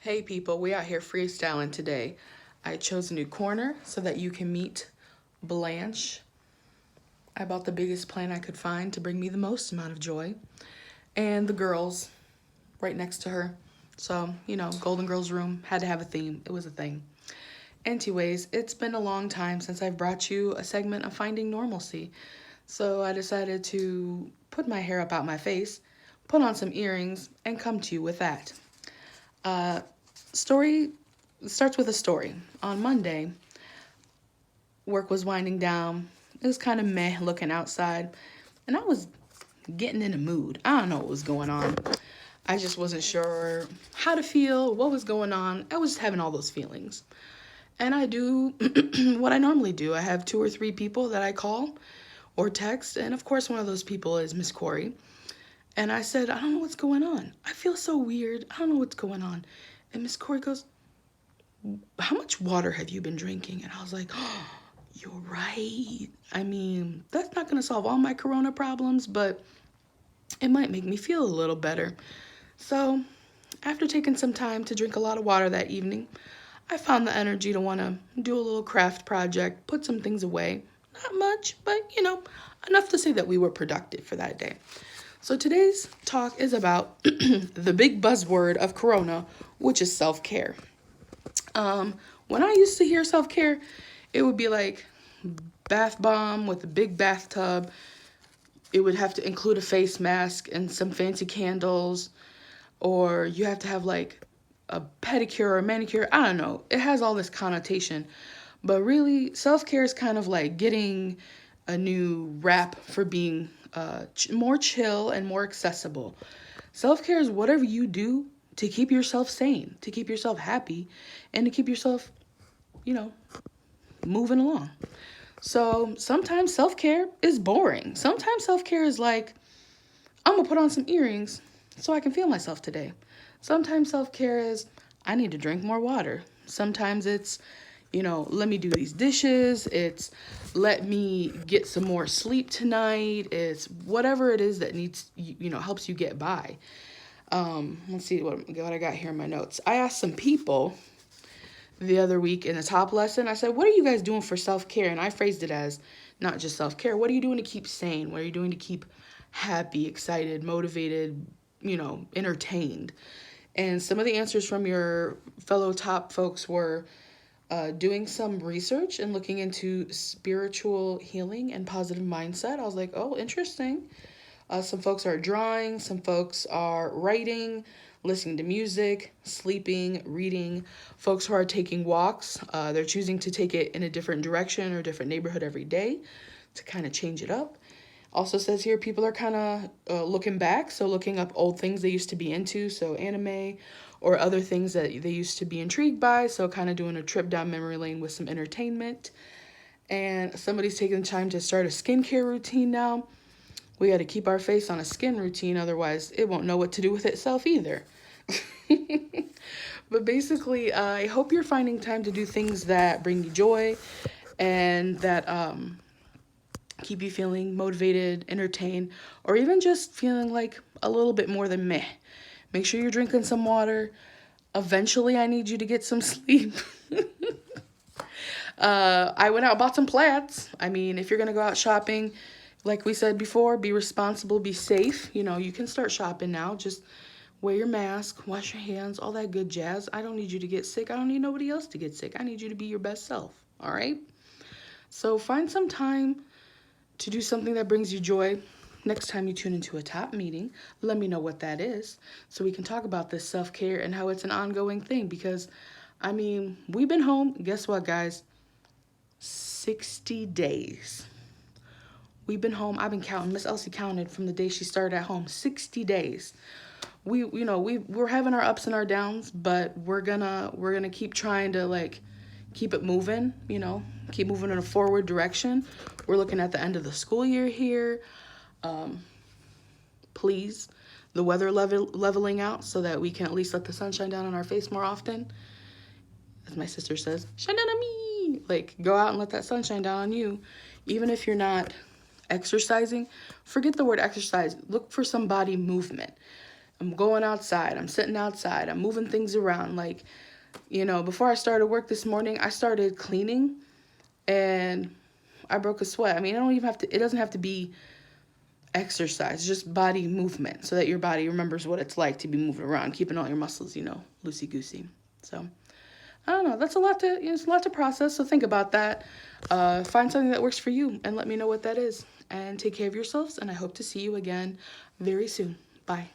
Hey people, we out here freestyling today. I chose a new corner so that you can meet Blanche. I bought the biggest plant I could find to bring me the most amount of joy. And the girls right next to her. So, Golden Girls room had to have a theme. It was a thing. Anyways, it's been a long time since I've brought you a segment of Finding Normalcy. So I decided to put my hair up out my face, put on some earrings, and come to you with that. Uh, story starts with a story. On Monday, work was winding down. It was kind of meh looking outside, and I was getting in a mood. I don't know what was going on. I just wasn't sure how to feel, what was going on. I was having all those feelings. And I do what I normally do. I have 2 or 3 people that I call or text, and of course one of those people is Miss Corey. And I said, I don't know what's going on. I feel so weird. I don't know what's going on. And Miss Corey goes, how much water have you been drinking? And I was like, oh, you're right. I mean, that's not going to solve all my corona problems, but it might make me feel a little better. So after taking some time to drink a lot of water that evening, I found the energy to want to do a little craft project, put some things away. Not much, but enough to say that we were productive for that day. So today's talk is about the big buzzword of Corona, which is self-care. When I used to hear self-care, it would be like bath bomb with a big bathtub. It would have to include a face mask and some fancy candles, or you have to have like a pedicure or a manicure. I don't know. It has all this connotation. But really, self-care is kind of like getting a new rap for being more chill and more accessible. Self-care is whatever you do to keep yourself sane, to keep yourself happy, and to keep yourself, moving along. So sometimes self-care is boring. Sometimes self-care is like, I'm going to put on some earrings so I can feel myself today. Sometimes self-care is, I need to drink more water. Sometimes it's, let me do these dishes. It's let me get some more sleep tonight. It's whatever it is that needs, helps you get by. Let's see what I got here in my notes. I asked some people the other week in the top lesson. I said, what are you guys doing for self-care? And I phrased it as not just self-care. What are you doing to keep sane? What are you doing to keep happy, excited, motivated, entertained? And some of the answers from your fellow top folks were doing some research and looking into spiritual healing and positive mindset. I was like, oh, interesting. Some folks are drawing, some folks are writing, listening to music, sleeping, reading. Folks who are taking walks, they're choosing to take it in a different direction or different neighborhood every day to kind of change it up. Also says here people are kind of looking back, so looking up old things they used to be into, so anime or other things that they used to be intrigued by, so kind of doing a trip down memory lane with some entertainment. And somebody's taking the time to start a skincare routine now. We got to keep our face on a skin routine, otherwise it won't know what to do with itself either. But basically, I hope you're finding time to do things that bring you joy and that keep you feeling motivated, entertained, or even just feeling like a little bit more than meh. Make sure you're drinking some water. Eventually, I need you to get some sleep. I went out and bought some plats. I mean, if you're going to go out shopping, like we said before, be responsible, be safe. You can start shopping now. Just wear your mask, wash your hands, all that good jazz. I don't need you to get sick. I don't need nobody else to get sick. I need you to be your best self, all right? So find some time to do something that brings you joy. Next time you tune into a top meeting, let me know what that is so we can talk about this self-care and how it's an ongoing thing because, we've been home. Guess what, guys? 60 days. We've been home. I've been counting. Miss Elsie counted from the day she started at home. 60 days. We're having our ups and our downs, but we're gonna keep trying to keep it moving. Keep moving in a forward direction. We're looking at the end of the school year here. Please, the weather leveling out so that we can at least let the sun shine down on our face more often. As my sister says, shine down on me. Go out and let that sun shine down on you, even if you're not exercising. Forget the word exercise. Look for some body movement. I'm going outside. I'm sitting outside. I'm moving things around. Like, you know, before I started work this morning, I started cleaning and I broke a sweat. I mean, it doesn't have to be exercise, just body movement so that your body remembers what it's like to be moving around, keeping all your muscles, you know, loosey-goosey. So, I don't know. That's a lot it's a lot to process. So think about that. Find something that works for you and let me know what that is. And take care of yourselves. And I hope to see you again very soon. Bye.